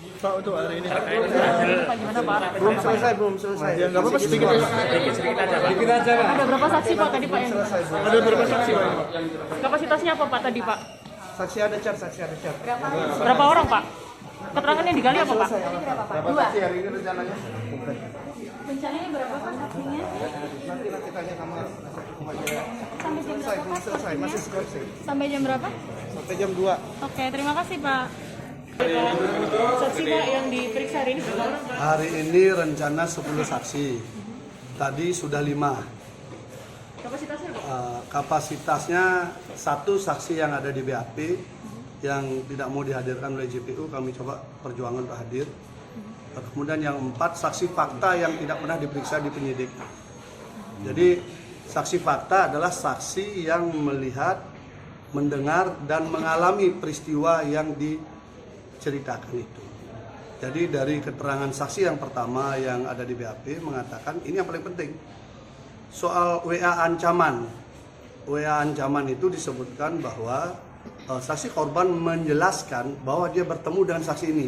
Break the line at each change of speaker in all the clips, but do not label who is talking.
Pak, untuk hari ini
Pak, gimana Pak?
Belum selesai.
ya nggak apa-apa, sedikit ya.
Sedikit aja Pak.
Ada berapa saksi Pak tadi Pak yang
Ada berapa saksi Pak?
kapasitasnya apa Pak tadi Pak?
Saksi ada car.
Berapa orang Pak? Keterangan yang digali apa Pak?
Berapa saksi hari ini rencananya?
Rencananya berapa Pak saksinya?
Nanti tanya sama nasihat hukum aja ya.
Sampai jam berapa Pak
Selesai,
saksinya?
masih skripsi.
Sampai jam berapa?
Sampai jam 2.
Oke, terima kasih Pak.
Saksi Pak yang diperiksa hari ini berapa orang?
Hari ini rencana 10 saksi. Tadi sudah 5.
Kapasitasnya Pak?
Kapasitasnya 1 saksi yang ada di BAP yang tidak mau dihadirkan oleh JPU, kami coba perjuangan untuk hadir. Kemudian yang 4 saksi fakta yang tidak pernah diperiksa di penyidik. Jadi saksi fakta adalah saksi yang melihat, mendengar dan mengalami peristiwa yang diceritakan itu. Jadi dari keterangan saksi yang pertama yang ada di BAP mengatakan ini yang paling penting. Soal WA ancaman. WA ancaman itu disebutkan bahwa saksi korban menjelaskan bahwa dia bertemu dengan saksi ini.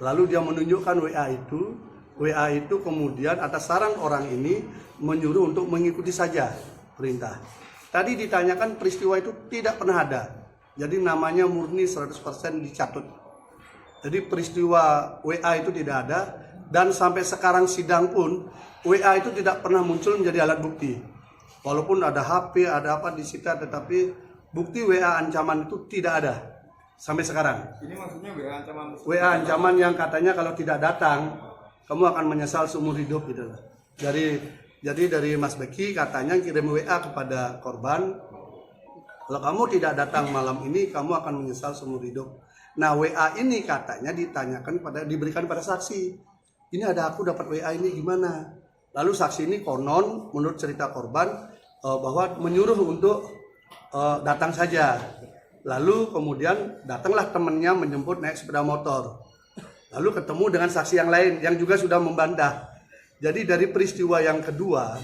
Lalu dia menunjukkan WA itu. WA itu kemudian atas saran orang ini menyuruh untuk mengikuti saja perintah. Tadi ditanyakan peristiwa itu tidak pernah ada. Jadi namanya murni 100% dicatut. Jadi peristiwa WA itu tidak ada. Dan sampai sekarang sidang pun WA itu tidak pernah muncul menjadi alat bukti. Walaupun ada HP, ada apa disita, tetapi bukti WA ancaman itu tidak ada sampai sekarang.
Ini maksudnya WA ancaman?
WA ancaman yang katanya kalau tidak datang kamu akan menyesal seumur hidup gitu loh. Jadi dari Mas Beki katanya kirim WA kepada korban, kalau kamu tidak datang malam ini kamu akan menyesal seumur hidup. Nah WA ini katanya diberikan pada saksi. Ini ada aku dapat WA ini gimana? Lalu saksi ini konon menurut cerita korban bahwa menyuruh untuk datang saja. Lalu kemudian datanglah temannya menjemput naik sepeda motor. Lalu ketemu dengan saksi yang lain yang juga sudah membantah. Jadi dari peristiwa yang kedua,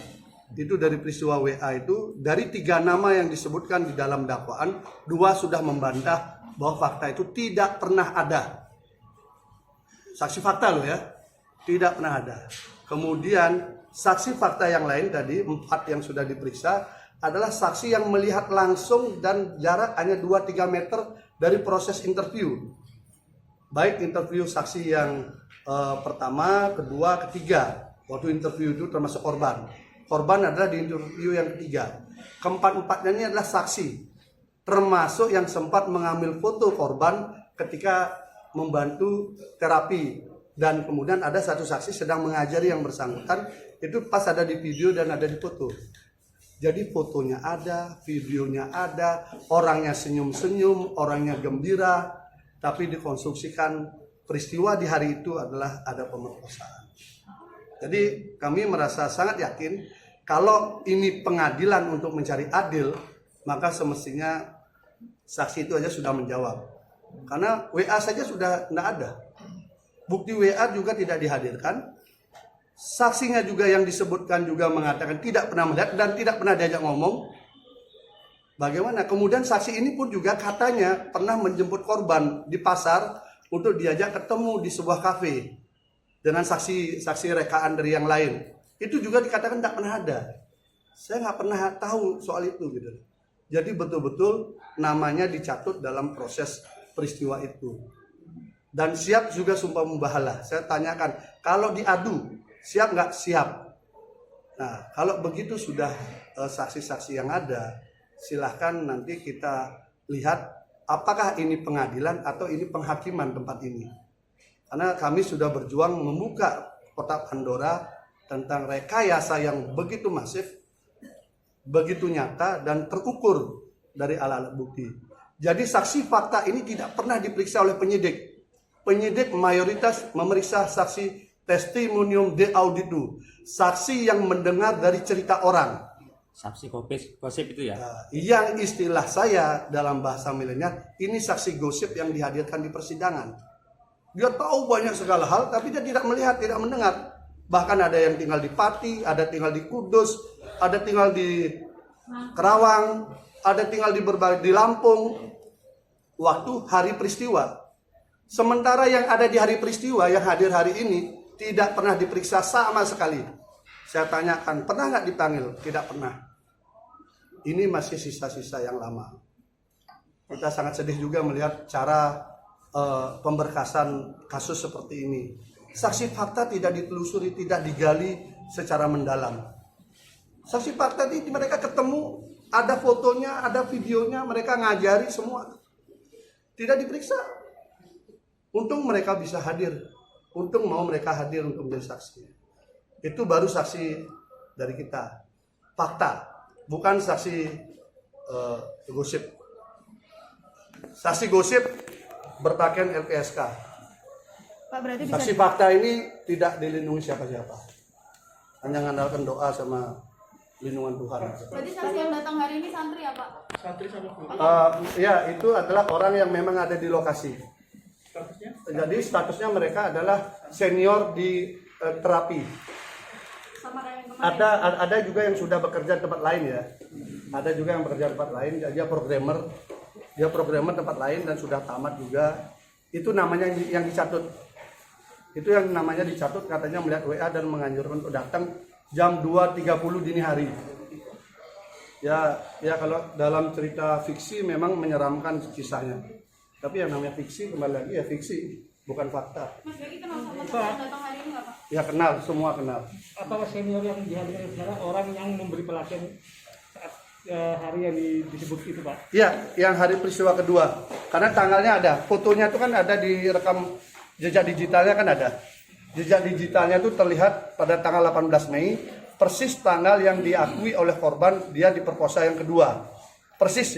itu dari peristiwa WA itu, dari 3 nama yang disebutkan di dalam dakwaan, 2 sudah membantah bahwa fakta itu tidak pernah ada. Saksi fakta loh ya, tidak pernah ada. Kemudian saksi fakta yang lain tadi, 4 yang sudah diperiksa, adalah saksi yang melihat langsung dan jarak hanya 2-3 meter dari proses interview. Baik interview saksi yang pertama, kedua, ketiga. Waktu interview itu termasuk korban. Korban adalah di interview yang ketiga. Keempat-empatnya ini adalah saksi. Termasuk yang sempat mengambil foto korban ketika membantu terapi. Dan kemudian ada satu saksi sedang mengajari yang bersangkutan. Itu pas ada di video dan ada di foto. Jadi fotonya ada, videonya ada, orangnya senyum-senyum, orangnya gembira. Tapi dikonstruksikan peristiwa di hari itu adalah ada pemerkosaan. Jadi kami merasa sangat yakin kalau ini pengadilan untuk mencari adil, maka semestinya saksi itu aja sudah menjawab. Karena WA saja sudah tidak ada. Bukti WA juga tidak dihadirkan. Saksinya juga yang disebutkan juga mengatakan tidak pernah melihat dan tidak pernah diajak ngomong. Bagaimana? Kemudian saksi ini pun juga katanya pernah menjemput korban di pasar untuk diajak ketemu di sebuah kafe dengan saksi rekaan dari yang lain. Itu juga dikatakan tidak pernah ada. Saya nggak pernah tahu soal itu gitu. Jadi betul-betul namanya dicatut dalam proses peristiwa itu. Dan siap juga sumpah membahala. Saya tanyakan, kalau diadu siap nggak? Siap. Nah, kalau begitu sudah saksi-saksi yang ada, silahkan nanti kita lihat apakah ini pengadilan atau ini penghakiman tempat ini. Karena kami sudah berjuang membuka kotak Pandora tentang rekayasa yang begitu masif, begitu nyata dan terukur dari alat-alat bukti. Jadi saksi fakta ini tidak pernah diperiksa oleh penyidik. Penyidik mayoritas memeriksa saksi testimonium de auditu, saksi yang mendengar dari cerita orang.
Saksi gosip itu ya?
Yang istilah saya dalam bahasa milenial, ini saksi gosip yang dihadirkan di persidangan. Dia tahu banyak segala hal, tapi dia tidak melihat, tidak mendengar. Bahkan ada yang tinggal di Pati, ada tinggal di Kudus, ada tinggal di Kerawang, ada tinggal di Lampung. Waktu hari peristiwa. Sementara yang ada di hari peristiwa, yang hadir hari ini, tidak pernah diperiksa sama sekali. Saya tanyakan, pernah nggak dipanggil? Tidak pernah. Ini masih sisa-sisa yang lama. Kita sangat sedih juga melihat cara pemberkasan kasus seperti ini. Saksi fakta tidak ditelusuri, tidak digali secara mendalam. Saksi fakta ini mereka ketemu, ada fotonya, ada videonya, mereka ngajari semua. Tidak diperiksa. Untung mereka bisa hadir. Untung mau mereka hadir untuk menjadi saksi. Itu baru saksi dari kita. Fakta, bukan saksi gosip. Saksi gosip berpakaian LPSK.
Pak, berarti bisa
Saksi fakta ini tidak dilindungi siapa-siapa. Hanya mengandalkan doa sama lindungan Tuhan.
Berarti saksi yang datang hari ini santri ya, Pak?
Ya, itu adalah orang yang memang ada di lokasi. Jadi statusnya mereka adalah senior di terapi.
Sama kayak yang kemarin.
Ada juga yang sudah bekerja di tempat lain ya. Ada juga yang bekerja di tempat lain. Dia programmer tempat lain dan sudah tamat juga. Itu namanya yang dicatut. Itu yang namanya dicatut, katanya melihat WA dan menganjurkan untuk datang jam 2.30 dini hari. Ya kalau dalam cerita fiksi memang menyeramkan kisahnya. Tapi yang namanya fiksi kembali lagi ya fiksi, bukan fakta.
Mas Beki kenal sama saksi yang datang hari ini nggak, Pak?
Ya kenal, semua kenal.
Apakah senior yang dihadirkan sekarang orang yang memberi pelatihan saat hari yang disebut itu, Pak?
Ya, yang hari peristiwa kedua. Karena tanggalnya ada, fotonya itu kan ada di rekam jejak digitalnya kan ada. Jejak digitalnya itu terlihat pada tanggal 18 Mei, persis tanggal yang diakui oleh korban dia diperkosa yang kedua. Persis.